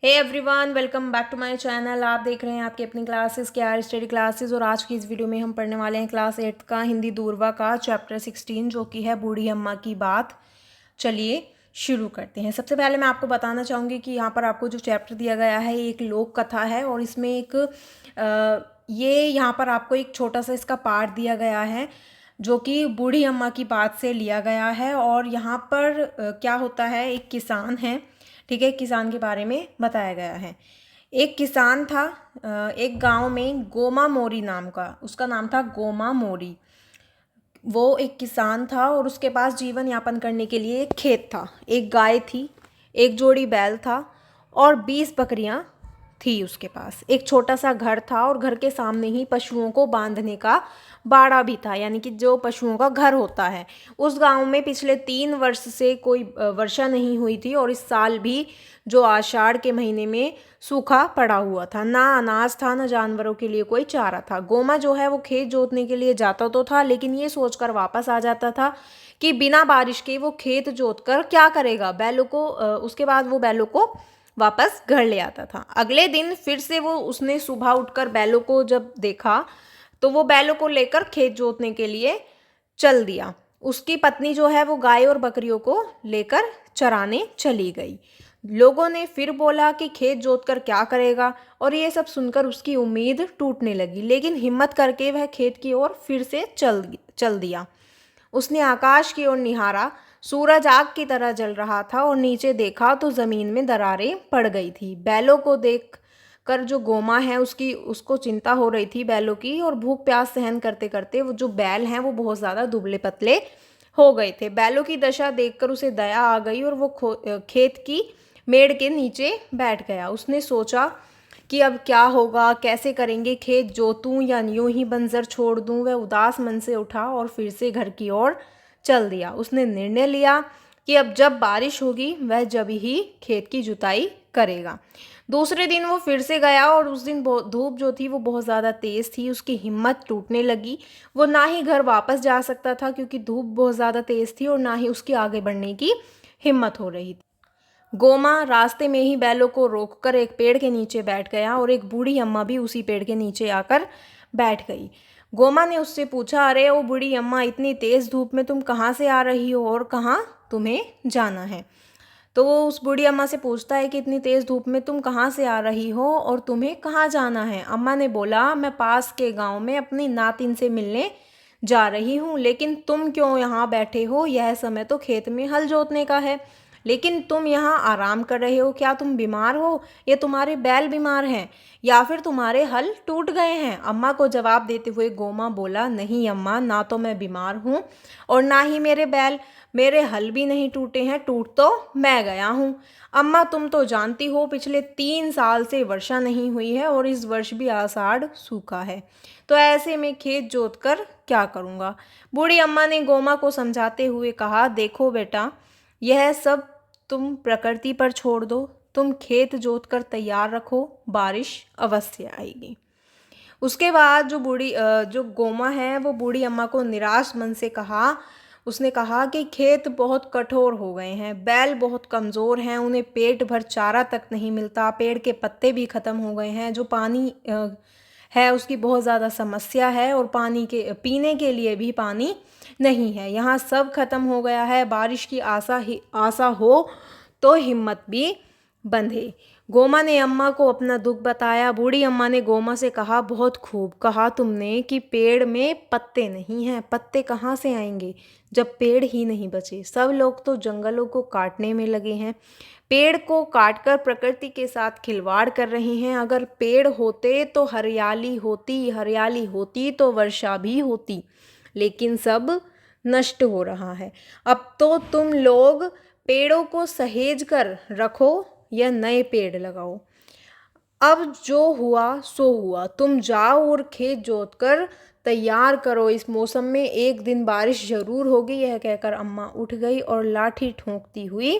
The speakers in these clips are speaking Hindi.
Hey everyone, welcome back to my channel. आप देख रहे हैं आपकी अपनी क्लासेस के आर स्टडी क्लासेस। और आज की इस वीडियो में हम पढ़ने वाले हैं क्लास 8 का हिंदी दूरवा का चैप्टर 16, जो कि है बूढ़ी अम्मा की बात। चलिए शुरू करते हैं। सबसे पहले मैं आपको बताना चाहूँगी कि यहाँ पर आपको जो चैप्टर दिया गया है ये एक लोक कथा है, और इसमें ये यहाँ पर आपको एक छोटा सा इसका पार्ट दिया गया है जो कि बूढ़ी अम्मा की बात से लिया गया है। और यहाँ पर क्या होता है, एक किसान है, ठीक है, किसान के बारे में बताया गया है। एक किसान था एक गांव में, गोमा मोरी नाम का, उसका नाम था गोमा मोरी। वो एक किसान था और उसके पास जीवन यापन करने के लिए एक खेत था, एक गाय थी, एक जोड़ी बैल था और 20 बकरियां थी उसके पास। एक छोटा सा घर था और घर के सामने ही पशुओं को बांधने का बाड़ा भी था, यानी कि जो पशुओं का घर होता है। उस गांव में पिछले 3 वर्ष से कोई वर्षा नहीं हुई थी, और इस साल भी जो आषाढ़ के महीने में सूखा पड़ा हुआ था। ना अनाज था, ना जानवरों के लिए कोई चारा था। गोमा जो है वो खेत जोतने के लिए जाता तो था, लेकिन ये सोचकर वापस आ जाता था कि बिना बारिश के वो खेत जोत कर क्या करेगा। बैलों को उसके बाद वो बैलों को वापस घर ले आता था। अगले दिन फिर से वो उसने सुबह उठकर बैलों को जब देखा तो वो बैलों को लेकर खेत जोतने के लिए चल दिया। उसकी पत्नी जो है वो गाय और बकरियों को लेकर चराने चली गई। लोगों ने फिर बोला कि खेत जोतकर क्या करेगा, और ये सब सुनकर उसकी उम्मीद टूटने लगी, लेकिन हिम्मत करके वह खेत की ओर फिर से चल दिया। उसने आकाश की ओर निहारा। सूरज आग की तरह जल रहा था, और नीचे देखा तो जमीन में दरारें पड़ गई थी। बैलों को देख कर जो गोमा है उसको चिंता हो रही थी बैलों की, और भूख प्यास सहन करते करते वो जो बैल हैं वो बहुत ज़्यादा दुबले पतले हो गए थे। बैलों की दशा देखकर उसे दया आ गई और वो खेत की मेड़ के नीचे बैठ गया। उसने सोचा कि अब क्या होगा, कैसे करेंगे, खेत जोतूं या यूं ही बंजर छोड़ दूं। वह उदास मन से उठा और फिर से घर की ओर चल दिया। उसने निर्णय लिया कि अब जब बारिश होगी वह जब ही खेत की जुताई करेगा। दूसरे दिन वो फिर से गया, और उस दिन धूप जो थी वो बहुत ज़्यादा तेज़ थी। उसकी हिम्मत टूटने लगी। वो ना ही घर वापस जा सकता था क्योंकि धूप बहुत ज़्यादा तेज़ थी, और ना ही उसकी आगे बढ़ने की हिम्मत हो रही थी। गोमा रास्ते में ही बैलों को रोककर एक पेड़ के नीचे बैठ गया, और एक बूढ़ी अम्मा भी उसी पेड़ के नीचे आकर बैठ गई। गोमा ने उससे पूछा, अरे ओ बूढ़ी अम्मा, इतनी तेज़ धूप में तुम कहाँ से आ रही हो और कहाँ तुम्हें जाना है? तो वो उस बूढ़ी अम्मा से पूछता है कि इतनी तेज़ धूप में तुम कहाँ से आ रही हो और तुम्हें कहाँ जाना है? अम्मा ने बोला, मैं पास के गांव में अपनी नातिन से मिलने जा रही हूँ। लेकिन तुम क्यों यहाँ बैठे हो? यह समय तो खेत में हल जोतने का है, लेकिन तुम यहाँ आराम कर रहे हो। क्या तुम बीमार हो, या तुम्हारे बैल बीमार हैं, या फिर तुम्हारे हल टूट गए हैं? अम्मा को जवाब देते हुए गोमा बोला, नहीं अम्मा, ना तो मैं बीमार हूँ और ना ही मेरे बैल, मेरे हल भी नहीं टूटे हैं, टूट तो मैं गया हूँ। अम्मा, तुम तो जानती हो पिछले 3 साल से वर्षा नहीं हुई है, और इस वर्ष भी आषाढ़ सूखा है, तो ऐसे में खेत जोत कर क्या करूँगा? बूढ़ी अम्मा ने गोमा को समझाते हुए कहा, देखो बेटा, यह सब तुम प्रकृति पर छोड़ दो। तुम खेत जोत कर तैयार रखो, बारिश अवश्य आएगी। उसके बाद जो गोमा है वो बूढ़ी अम्मा को निराश मन से कहा, उसने कहा कि खेत बहुत कठोर हो गए हैं, बैल बहुत कमज़ोर हैं, उन्हें पेट भर चारा तक नहीं मिलता, पेड़ के पत्ते भी ख़त्म हो गए हैं, जो पानी है उसकी बहुत ज़्यादा समस्या है, और पानी के पीने के लिए भी पानी नहीं है, यहाँ सब खत्म हो गया है। बारिश की आशा हो तो हिम्मत भी बंधे। गोमा ने अम्मा को अपना दुख बताया। बूढ़ी अम्मा ने गोमा से कहा, बहुत खूब कहा तुमने कि पेड़ में पत्ते नहीं हैं। पत्ते कहाँ से आएंगे जब पेड़ ही नहीं बचे? सब लोग तो जंगलों को काटने में लगे हैं, पेड़ को काटकर प्रकृति के साथ खिलवाड़ कर रहे हैं। अगर पेड़ होते तो हरियाली होती, हरियाली होती तो वर्षा भी होती, लेकिन सब नष्ट हो रहा है। अब तो तुम लोग पेड़ों को सहेज कर रखो या नए पेड़ लगाओ। अब जो हुआ सो हुआ, तुम जाओ और खेत जोत कर तैयार करो। इस मौसम में एक दिन बारिश जरूर होगी। यह कहकर अम्मा उठ गई और लाठी ठोंकती हुई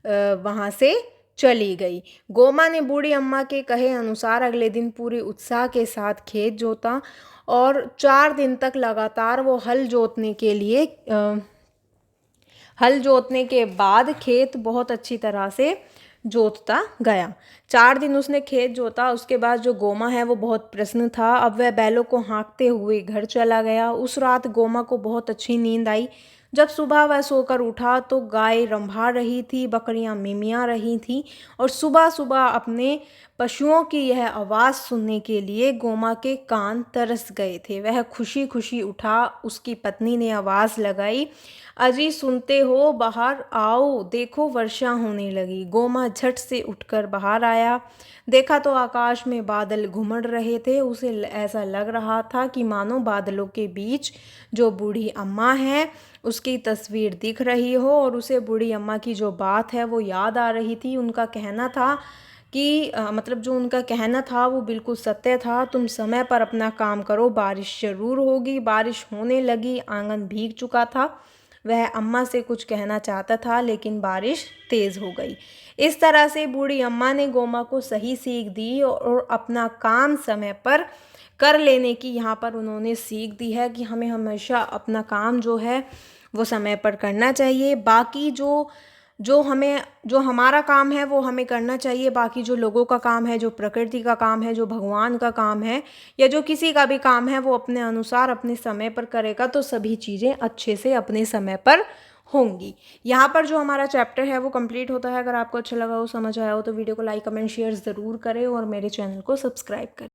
वहाँ से चली गई। गोमा ने बूढ़ी अम्मा के कहे अनुसार अगले दिन पूरे उत्साह के साथ खेत जोता, और 4 दिन तक लगातार वो हल जोतने के बाद खेत बहुत अच्छी तरह से जोतता गया। 4 दिन उसने खेत जोता। उसके बाद जो गोमा है वो बहुत प्रसन्न था। अब वह बैलों को हाँकते हुए घर चला गया। उस रात गोमा को बहुत अच्छी नींद आई। जब सुबह वह सोकर उठा तो गाय रंभा रही थी, बकरियां मिमिया रही थीं और सुबह सुबह अपने पशुओं की यह आवाज़ सुनने के लिए गोमा के कान तरस गए थे। वह खुशी खुशी उठा। उसकी पत्नी ने आवाज़ लगाई, अजी सुनते हो, बाहर आओ, देखो वर्षा होने लगी। गोमा झट से उठकर बाहर आया। देखा तो आकाश में बादल घुमड़ रहे थे। उसे ऐसा लग रहा था कि मानो बादलों के बीच जो बूढ़ी अम्मा है उसकी तस्वीर दिख रही हो और उसे बूढ़ी अम्मा की जो बात है वो याद आ रही थी। उनका कहना था कि मतलब जो उनका कहना था वो बिल्कुल सत्य था। तुम समय पर अपना काम करो, बारिश ज़रूर होगी। बारिश होने लगी, आंगन भीग चुका था। वह अम्मा से कुछ कहना चाहता था लेकिन बारिश तेज़ हो गई। इस तरह से बूढ़ी अम्मा ने गोमा को सही सीख दी और अपना काम समय पर कर लेने की यहाँ पर उन्होंने सीख दी है कि हमें हमेशा अपना काम जो है वो समय पर करना चाहिए। बाकी जो हमारा काम है वो हमें करना चाहिए। बाकी जो लोगों का काम है, जो प्रकृति का काम है, जो भगवान का काम है या जो किसी का भी काम है वो अपने अनुसार अपने समय पर करेगा तो सभी चीज़ें अच्छे से अपने समय पर होंगी। यहाँ पर जो हमारा चैप्टर है वो कंप्लीट होता है। अगर आपको अच्छा लगा हो, समझ आया हो तो वीडियो को लाइक, कमेंट, शेयर ज़रूर करें और मेरे चैनल को सब्सक्राइब करें।